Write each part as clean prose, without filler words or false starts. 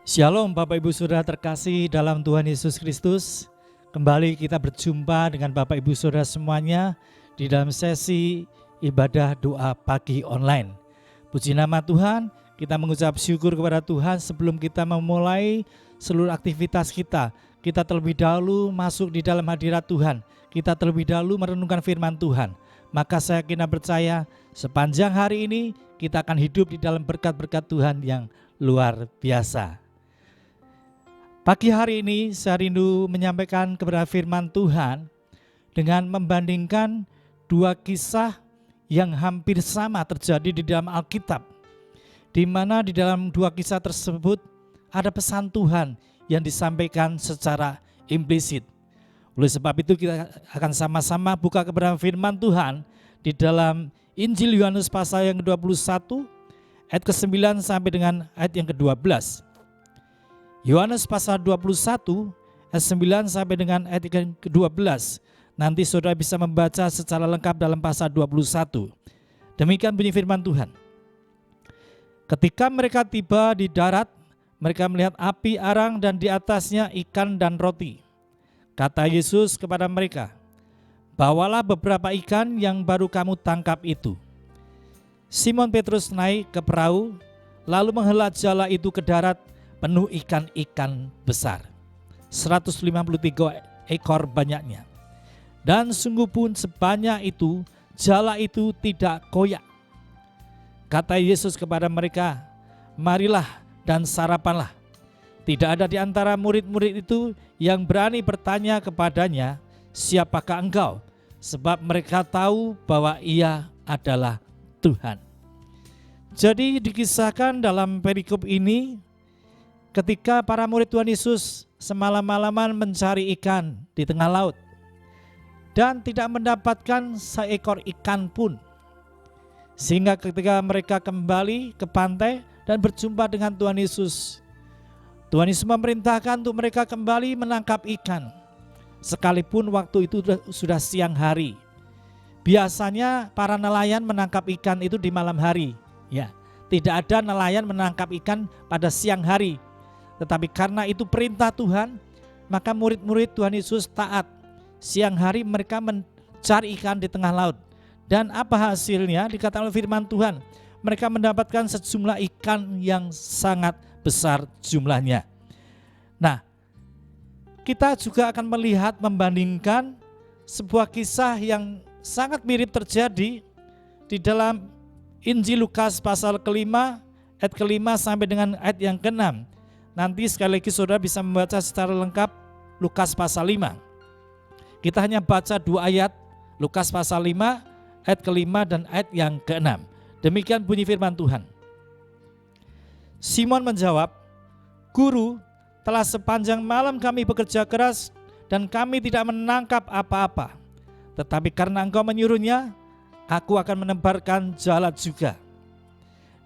Shalom Bapak Ibu Saudara terkasih dalam Tuhan Yesus Kristus. Kembali kita berjumpa dengan Bapak Ibu Saudara semuanya di dalam sesi ibadah doa pagi online. Puji nama Tuhan, kita mengucap syukur kepada Tuhan sebelum kita memulai seluruh aktivitas kita. Kita terlebih dahulu masuk di dalam hadirat Tuhan. Kita terlebih dahulu merenungkan firman Tuhan. Maka saya yakin dan percaya sepanjang hari ini kita akan hidup di dalam berkat-berkat Tuhan yang luar biasa. Pagi hari ini saya rindu menyampaikan kepada firman Tuhan dengan membandingkan dua kisah yang hampir sama terjadi di dalam Alkitab, di mana di dalam dua kisah tersebut ada pesan Tuhan yang disampaikan secara implisit. Oleh sebab itu kita akan sama-sama buka kepada firman Tuhan di dalam Injil Yohanes pasal yang ke-21 ayat ke-9 sampai dengan ayat yang ke-12. Yohanes pasal 21 ayat 9 sampai dengan ayat yang ke-12. Nanti saudara bisa membaca secara lengkap dalam pasal 21. Demikian bunyi firman Tuhan. Ketika mereka tiba di darat, mereka melihat api arang dan di atasnya ikan dan roti. Kata Yesus kepada mereka, "Bawalah beberapa ikan yang baru kamu tangkap itu." Simon Petrus naik ke perahu, lalu menghela jala itu ke darat, penuh ikan-ikan besar, 153 ekor banyaknya. Dan sungguh pun sebanyak itu, jala itu tidak koyak. Kata Yesus kepada mereka, "Marilah dan sarapanlah." Tidak ada di antara murid-murid itu yang berani bertanya kepadanya, "Siapakah engkau?" Sebab mereka tahu bahwa ia adalah Tuhan. Jadi dikisahkan dalam perikop ini, ketika para murid Tuhan Yesus semalam-malaman mencari ikan di tengah laut dan tidak mendapatkan seekor ikan pun. Sehingga ketika mereka kembali ke pantai dan berjumpa dengan Tuhan Yesus, Tuhan Yesus memerintahkan untuk mereka kembali menangkap ikan. Sekalipun waktu itu sudah siang hari. Biasanya para nelayan menangkap ikan itu di malam hari. Ya, tidak ada nelayan menangkap ikan pada siang hari. Tetapi karena itu perintah Tuhan, maka murid-murid Tuhan Yesus taat. Siang hari mereka mencari ikan di tengah laut. Dan apa hasilnya? Dikatakan oleh firman Tuhan, mereka mendapatkan sejumlah ikan yang sangat besar jumlahnya. Nah, kita juga akan melihat membandingkan sebuah kisah yang sangat mirip terjadi di dalam Injil Lukas pasal ke-5 ayat ke-5 sampai dengan ayat yang ke-6. Nanti sekali lagi saudara bisa membaca secara lengkap Lukas pasal 5. Kita hanya baca 2 ayat, Lukas pasal 5 ayat ke-5 dan ayat yang ke-6. Demikian bunyi firman Tuhan. Simon menjawab, "Guru, telah sepanjang malam kami bekerja keras dan kami tidak menangkap apa-apa. Tetapi karena engkau menyuruhnya, aku akan menebarkan jala juga."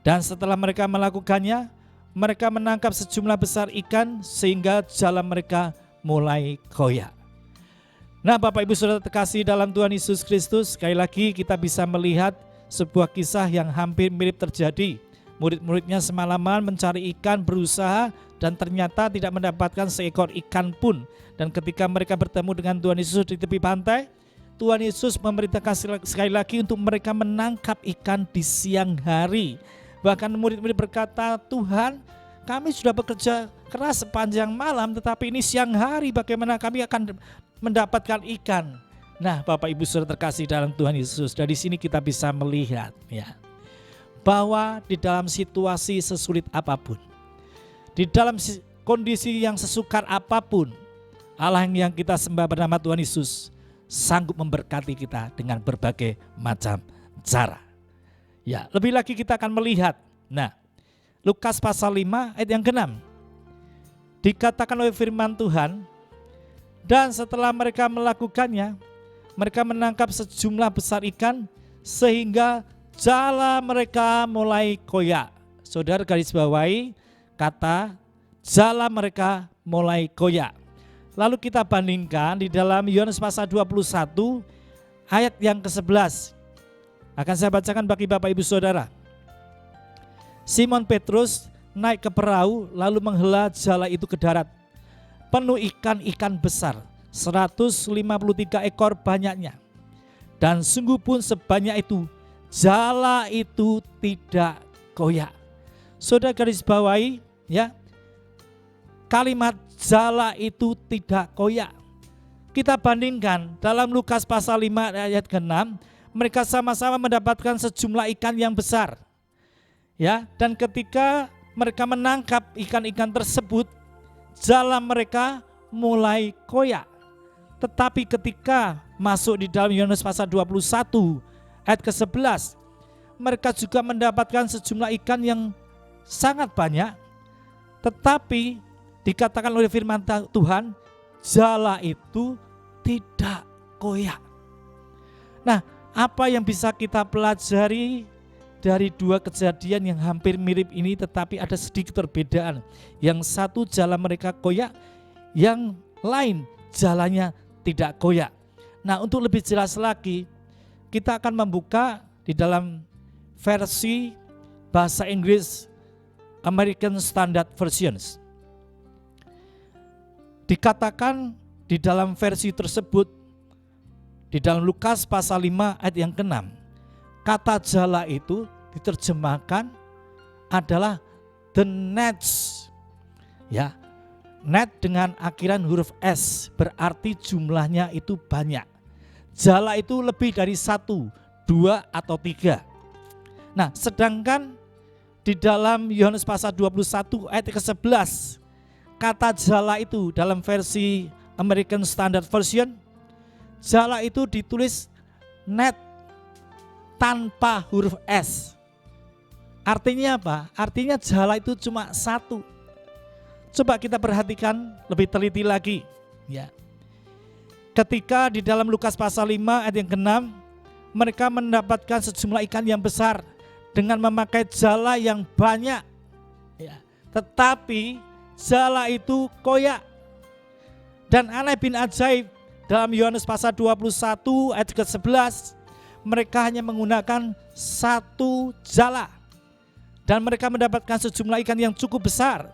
Dan setelah mereka melakukannya, mereka menangkap sejumlah besar ikan sehingga jala mereka mulai koyak. Nah, Bapak Ibu Saudara terkasih dalam Tuhan Yesus Kristus, sekali lagi kita bisa melihat sebuah kisah yang hampir mirip terjadi. Murid-muridnya semalaman mencari ikan, berusaha, dan ternyata tidak mendapatkan seekor ikan pun. Dan ketika mereka bertemu dengan Tuhan Yesus di tepi pantai, Tuhan Yesus memerintahkan sekali lagi untuk mereka menangkap ikan di siang hari. Bahkan murid-murid berkata, "Tuhan, kami sudah bekerja keras sepanjang malam, tetapi ini siang hari, bagaimana kami akan mendapatkan ikan?" Nah, Bapak Ibu Saudara terkasih dalam Tuhan Yesus, dari sini kita bisa melihat ya, bahwa di dalam situasi sesulit apapun, di dalam kondisi yang sesukar apapun, Allah yang kita sembah bernama Tuhan Yesus sanggup memberkati kita dengan berbagai macam cara. Ya, lebih lagi kita akan melihat. Nah, Lukas pasal 5 ayat yang ke-6. Dikatakan oleh firman Tuhan, dan setelah mereka melakukannya, mereka menangkap sejumlah besar ikan sehingga jala mereka mulai koyak. Saudara garis bawahi kata jala mereka mulai koyak. Lalu kita bandingkan di dalam Yohanes pasal 21 ayat yang ke-11. Akan saya bacakan bagi Bapak Ibu Saudara. Simon Petrus naik ke perahu lalu menghela jala itu ke darat. Penuh ikan-ikan besar, 153 ekor banyaknya. Dan sungguh pun sebanyak itu, jala itu tidak koyak. Saudara garis bawahi ya, kalimat jala itu tidak koyak. Kita bandingkan dalam Lukas pasal 5 ayat ke-6, mereka sama-sama mendapatkan sejumlah ikan yang besar. Ya, dan ketika mereka menangkap ikan-ikan tersebut, jala mereka mulai koyak. Tetapi ketika masuk di dalam Yohanes pasal 21 ayat ke-11, mereka juga mendapatkan sejumlah ikan yang sangat banyak. Tetapi dikatakan oleh firman Tuhan, jala itu tidak koyak. Nah, apa yang bisa kita pelajari dari dua kejadian yang hampir mirip ini tetapi ada sedikit perbedaan. Yang satu jala mereka koyak, yang lain jalannya tidak koyak. Nah, untuk lebih jelas lagi, kita akan membuka di dalam versi bahasa Inggris American Standard Versions. Dikatakan di dalam versi tersebut, di dalam Lukas pasal 5 ayat yang ke-6, kata jala itu diterjemahkan adalah the nets. Ya, net dengan akhiran huruf S berarti jumlahnya itu banyak. Jala itu lebih dari 1, 2 atau 3. Nah, sedangkan di dalam Yohanes pasal 21 ayat ke-11, kata jala itu dalam versi American Standard Version, jala itu ditulis net tanpa huruf S. Artinya apa? Artinya jala itu cuma 1. Coba kita perhatikan lebih teliti lagi. Ya. Ketika di dalam Lukas pasal 5 ayat yang ke-6, mereka mendapatkan sejumlah ikan yang besar dengan memakai jala yang banyak. Ya. Tetapi jala itu koyak. Dan aneh bin ajaib, dalam Yohanes pasal 21 ayat ke-11, mereka hanya menggunakan 1 jala. Dan mereka mendapatkan sejumlah ikan yang cukup besar.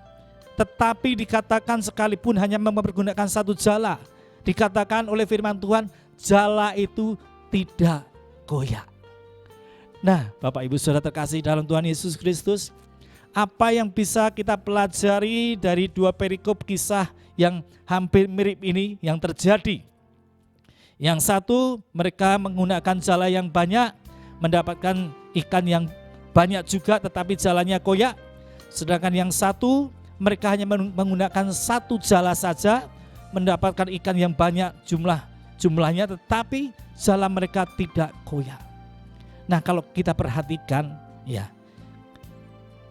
Tetapi dikatakan sekalipun hanya mempergunakan 1 jala, dikatakan oleh firman Tuhan, jala itu tidak koyak. Nah, Bapak Ibu Saudara terkasih dalam Tuhan Yesus Kristus, apa yang bisa kita pelajari dari dua perikop kisah yang hampir mirip ini yang terjadi? Yang satu, mereka menggunakan jala yang banyak, mendapatkan ikan yang banyak juga tetapi jalannya koyak. Sedangkan yang satu, mereka hanya menggunakan 1 jala saja, mendapatkan ikan yang banyak jumlahnya tetapi jala mereka tidak koyak. Nah, kalau kita perhatikan ya,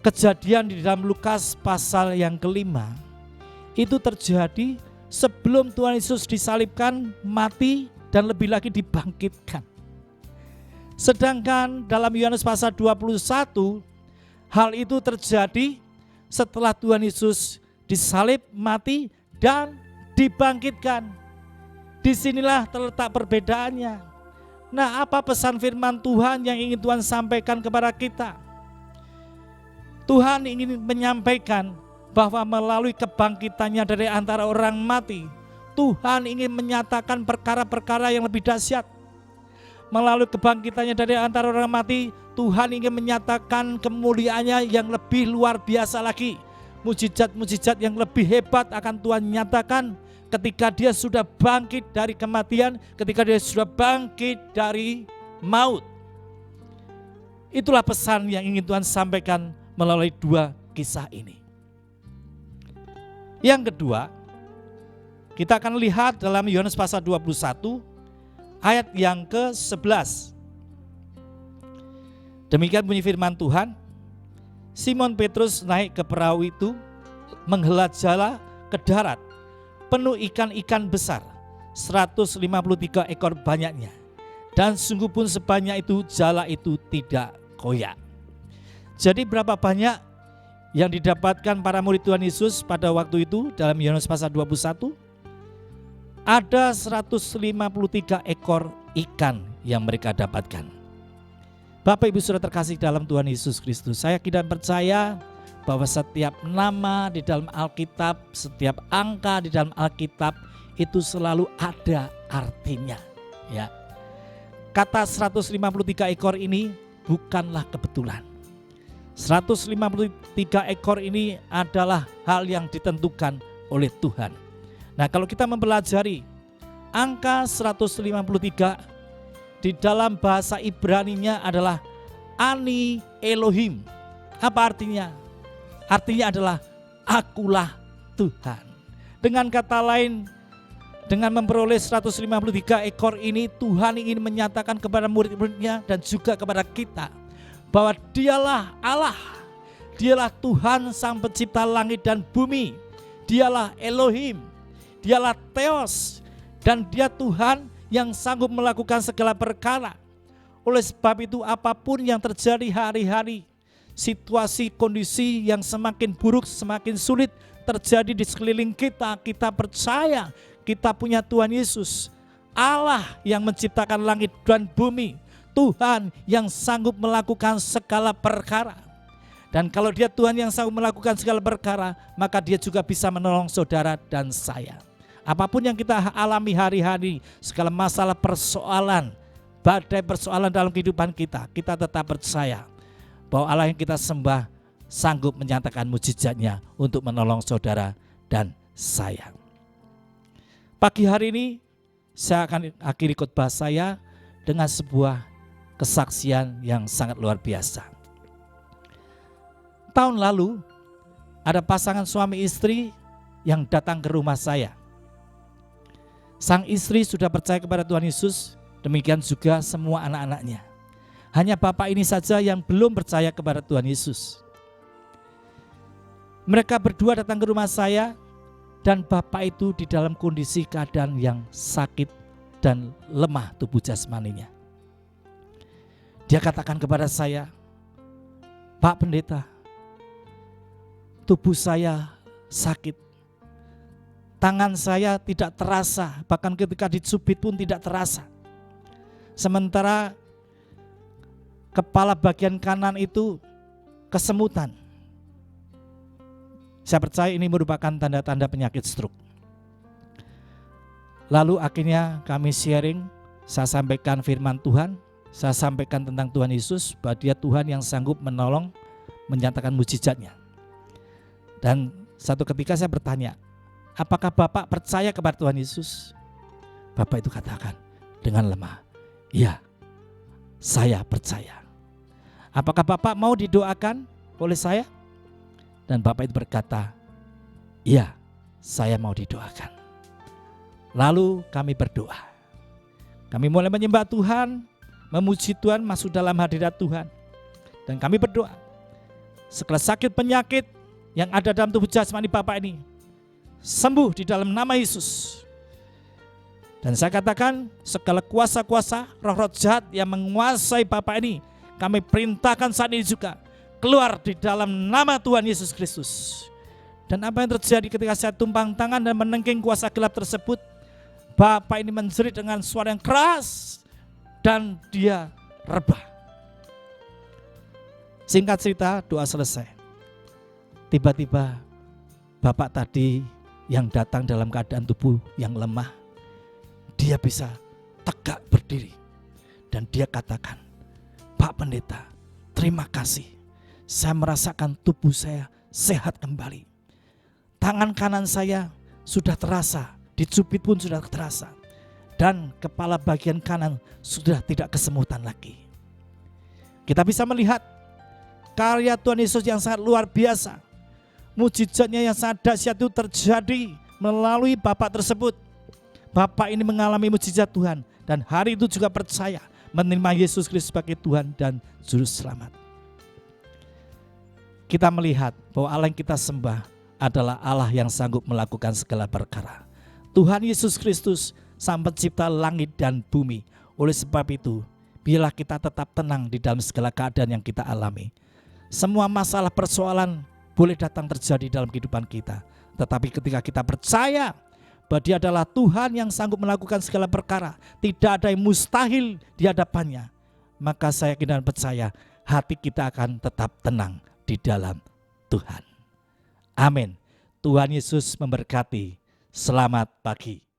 kejadian di dalam Lukas pasal yang ke-5 itu terjadi sebelum Tuhan Yesus disalibkan, mati, dan lebih lagi dibangkitkan. Sedangkan dalam Yohanes pasal 21, hal itu terjadi setelah Tuhan Yesus disalib, mati, dan dibangkitkan. Disinilah terletak perbedaannya. Nah, apa pesan firman Tuhan yang ingin Tuhan sampaikan kepada kita? Tuhan ingin menyampaikan bahwa melalui kebangkitannya dari antara orang mati, Tuhan ingin menyatakan perkara-perkara yang lebih dahsyat. Melalui kebangkitannya dari antara orang mati, Tuhan ingin menyatakan kemuliaannya yang lebih luar biasa lagi. Mujizat-mujizat yang lebih hebat akan Tuhan nyatakan ketika dia sudah bangkit dari kematian, ketika dia sudah bangkit dari maut. Itulah pesan yang ingin Tuhan sampaikan melalui dua kisah ini. Yang kedua, kita akan lihat dalam Yohanes pasal 21 ayat yang ke-11. Demikian bunyi firman Tuhan, Simon Petrus naik ke perahu itu, menghela jala ke darat, penuh ikan-ikan besar, 153 ekor banyaknya. Dan sungguh pun sebanyak itu jala itu tidak koyak. Jadi berapa banyak yang didapatkan para murid Tuhan Yesus pada waktu itu dalam Yohanes pasal 21? Ada 153 ekor ikan yang mereka dapatkan. Bapak Ibu Saudara terkasih dalam Tuhan Yesus Kristus, saya tidak percaya bahwa setiap nama di dalam Alkitab, setiap angka di dalam Alkitab itu selalu ada artinya. Ya. Kata 153 ekor ini bukanlah kebetulan. 153 ekor ini adalah hal yang ditentukan oleh Tuhan. Nah, kalau kita mempelajari angka 153 di dalam bahasa Ibrani-nya adalah Ani Elohim. Apa artinya? Artinya adalah akulah Tuhan. Dengan kata lain, dengan memperoleh 153 ekor ini, Tuhan ingin menyatakan kepada murid-muridnya dan juga kepada kita bahwa dialah Allah, dialah Tuhan sang pencipta langit dan bumi, dialah Elohim, dialah Theos, dan dia Tuhan yang sanggup melakukan segala perkara. Oleh sebab itu apapun yang terjadi hari-hari, situasi kondisi yang semakin buruk, semakin sulit terjadi di sekeliling kita, kita percaya kita punya Tuhan Yesus, Allah yang menciptakan langit dan bumi, Tuhan yang sanggup melakukan segala perkara. Dan kalau dia Tuhan yang sanggup melakukan segala perkara, maka dia juga bisa menolong saudara dan saya. Apapun yang kita alami hari-hari, segala masalah persoalan, badai persoalan dalam kehidupan kita, kita tetap percaya bahwa Allah yang kita sembah sanggup menyatakan mujizatnya untuk menolong saudara dan saya. Pagi hari ini saya akan akhiri khotbah saya dengan sebuah kesaksian yang sangat luar biasa. Tahun lalu ada pasangan suami istri yang datang ke rumah saya. Sang istri sudah percaya kepada Tuhan Yesus, demikian juga semua anak-anaknya. Hanya bapak ini saja yang belum percaya kepada Tuhan Yesus. Mereka berdua datang ke rumah saya dan bapak itu di dalam kondisi keadaan yang sakit dan lemah tubuh jasmaninya. Dia katakan kepada saya, "Pak Pendeta, tubuh saya sakit. Tangan saya tidak terasa, bahkan ketika dicubit pun tidak terasa. Sementara kepala bagian kanan itu kesemutan." Saya percaya ini merupakan tanda-tanda penyakit stroke. Lalu akhirnya kami sharing, saya sampaikan firman Tuhan, saya sampaikan tentang Tuhan Yesus, bahwa dia Tuhan yang sanggup menolong, menyatakan mujizatnya. Dan satu ketika saya bertanya, "Apakah Bapak percaya kepada Tuhan Yesus?" Bapak itu katakan dengan lemah, "Iya, saya percaya." "Apakah Bapak mau didoakan oleh saya?" Dan Bapak itu berkata, "Iya, saya mau didoakan." Lalu kami berdoa. Kami mulai menyembah Tuhan, memuji Tuhan, masuk dalam hadirat Tuhan. Dan kami berdoa, segala sakit penyakit yang ada dalam tubuh jasmani Bapak ini sembuh di dalam nama Yesus. Dan saya katakan segala kuasa-kuasa roh-roh jahat yang menguasai Bapak ini, kami perintahkan saat ini juga keluar di dalam nama Tuhan Yesus Kristus. Dan apa yang terjadi ketika saya tumpang tangan dan menengking kuasa gelap tersebut, Bapak ini menjerit dengan suara yang keras dan dia rebah. Singkat cerita, doa selesai. Tiba-tiba Bapak tadi yang datang dalam keadaan tubuh yang lemah, dia bisa tegak berdiri. Dan dia katakan, "Pak Pendeta, terima kasih. Saya merasakan tubuh saya sehat kembali. Tangan kanan saya sudah terasa, dicubit pun sudah terasa. Dan kepala bagian kanan sudah tidak kesemutan lagi." Kita bisa melihat karya Tuhan Yesus yang sangat luar biasa. Mujizatnya yang sangat dahsyat itu terjadi melalui Bapak tersebut. Bapak ini mengalami mujizat Tuhan dan hari itu juga percaya menerima Yesus Kristus sebagai Tuhan dan Juru Selamat. Kita melihat bahwa Allah yang kita sembah adalah Allah yang sanggup melakukan segala perkara. Tuhan Yesus Kristus sang pencipta langit dan bumi. Oleh sebab itu, biarlah kita tetap tenang di dalam segala keadaan yang kita alami. Semua masalah persoalan boleh datang terjadi dalam kehidupan kita. Tetapi ketika kita percaya bahwa Dia adalah Tuhan yang sanggup melakukan segala perkara, tidak ada yang mustahil di hadapannya, maka saya yakin dan percaya hati kita akan tetap tenang di dalam Tuhan. Amin. Tuhan Yesus memberkati. Selamat pagi.